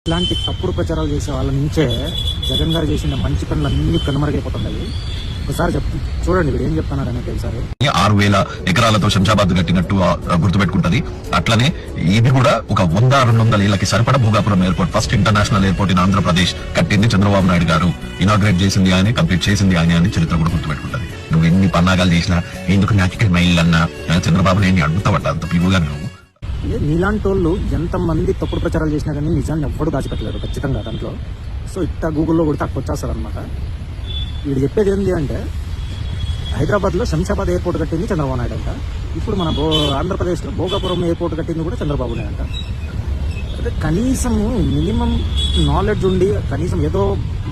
ఇలాంటి తప్పుడు ప్రచారాలు చేసే వాళ్ళ నుంచే జగన్ గారు చేసిన మంచి పనులు అన్ని కనుమరుగైపోతున్నాయి. ఒకసారి చూడండి వీడు ఏం చెప్తున్నాడని ఒకసారి. 6,000 ఎకరాలతో శంషాబాద్ కట్టినట్టు గుర్తుపెట్టుకుంటది. అట్లనే ఇది కూడా ఒక 100-200 ఏళ్లకి సరిపడ Bhogapuram airport, first international airport in Andhra Pradesh కట్టింది చంద్రబాబు నాయుడు గారు. ఇనాగ్రేట్ చేసింది ఆయన, కంప్లీట్ చేసింది ఆయన అని చరిత్ర కూడా గుర్తుపెట్టుకుంటది. నువ్వు ఎన్ని పన్నాగాలు చేసినా, ఎందుకు నాటికల్ మైల్ అన్నా చంద్రబాబు నేను అడుగుతావట అంత పిలువుగా నువ్వు. నీలాంటి వాళ్ళు ఎంతమంది తప్పుడు ప్రచారాలు చేసినా కానీ నిజాన్ని ఎవ్వడు దాచిపెట్టలేరు ఖచ్చితంగా దాంట్లో. సో ఇట్లా గూగుల్లో కొడితే అక్కడ వచ్చేస్తారు అనమాట. వీడు చెప్పేది ఏంటి అంటే హైదరాబాద్లో శంషాబాద్ ఎయిర్పోర్ట్ కట్టింది చంద్రబాబు నాయుడు అంట. ఇప్పుడు మన ఆంధ్రప్రదేశ్లో భోగాపురం ఎయిర్పోర్ట్ కట్టింది కూడా చంద్రబాబు నాయుడు అంట. అంటే కనీసం మినిమం నాలెడ్జ్ ఉండి కనీసం ఏదో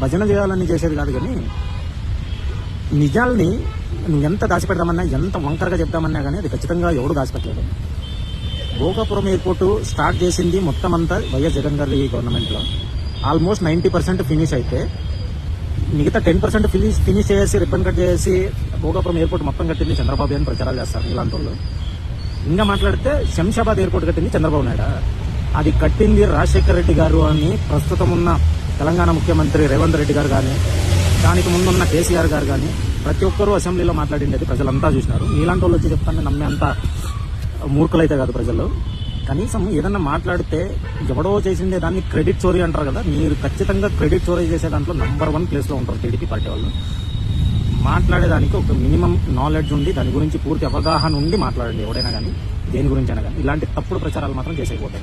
భజన చేయాలని చేసేది కాదు, కానీ నిజాల్ని నువ్వు ఎంత దాచిపెడదామన్నా, ఎంత వంకరగా చెప్తామన్నా కానీ అది ఖచ్చితంగా ఎవడు దాచిపెట్టలేదు. భోగాపురం ఎయిర్పోర్ట్ స్టార్ట్ చేసింది మొత్తం అంతా వైఎస్ జగన్ గారి గవర్నమెంట్లో. ఆల్మోస్ట్ 90% ఫినిష్ అయితే మిగతా 10% ఫినిష్ చేసి రిబ్బన్ కట్ చేసి భోగాపురం ఎయిర్పోర్ట్ మొత్తం కట్టింది చంద్రబాబు అని ప్రచారాలు చేస్తారు ఇలాంటి వాళ్ళు. ఇంకా మాట్లాడితే శంషాబాద్ ఎయిర్పోర్ట్ కట్టింది చంద్రబాబు నాయుడు, అది కట్టింది రాజశేఖర రెడ్డి గారు అని ప్రస్తుతం ఉన్న తెలంగాణ ముఖ్యమంత్రి రేవంత్ రెడ్డి గారు కానీ, దానికి ముందున్న కేసీఆర్ గారు కానీ ప్రతి ఒక్కరూ అసెంబ్లీలో మాట్లాడిండేది ప్రజలంతా చూసినారు. మీలాంటి వాళ్ళు వచ్చి చెప్తాను నమ్మే అంత మూర్ఖులైతే కాదు ప్రజలు. కనీసం ఏదన్నా మాట్లాడితే ఎవడో చేసిందే దాన్ని క్రెడిట్ చోరీ అంటారు కదా, మీరు ఖచ్చితంగా క్రెడిట్ చోరీ చేసే దాంట్లో నంబర్ 1 ప్లేస్లో ఉంటారు టీడీపీ పార్టీ వాళ్ళు. మాట్లాడేదానికి ఒక మినిమం నాలెడ్జ్ ఉండి దాని గురించి పూర్తి అవగాహన ఉండి మాట్లాడండి ఎవడైనా కానీ, దేని గురించి అయినా కానీ. ఇలాంటి తప్పుడు ప్రచారాలు మాత్రం చేసేయకూడదు.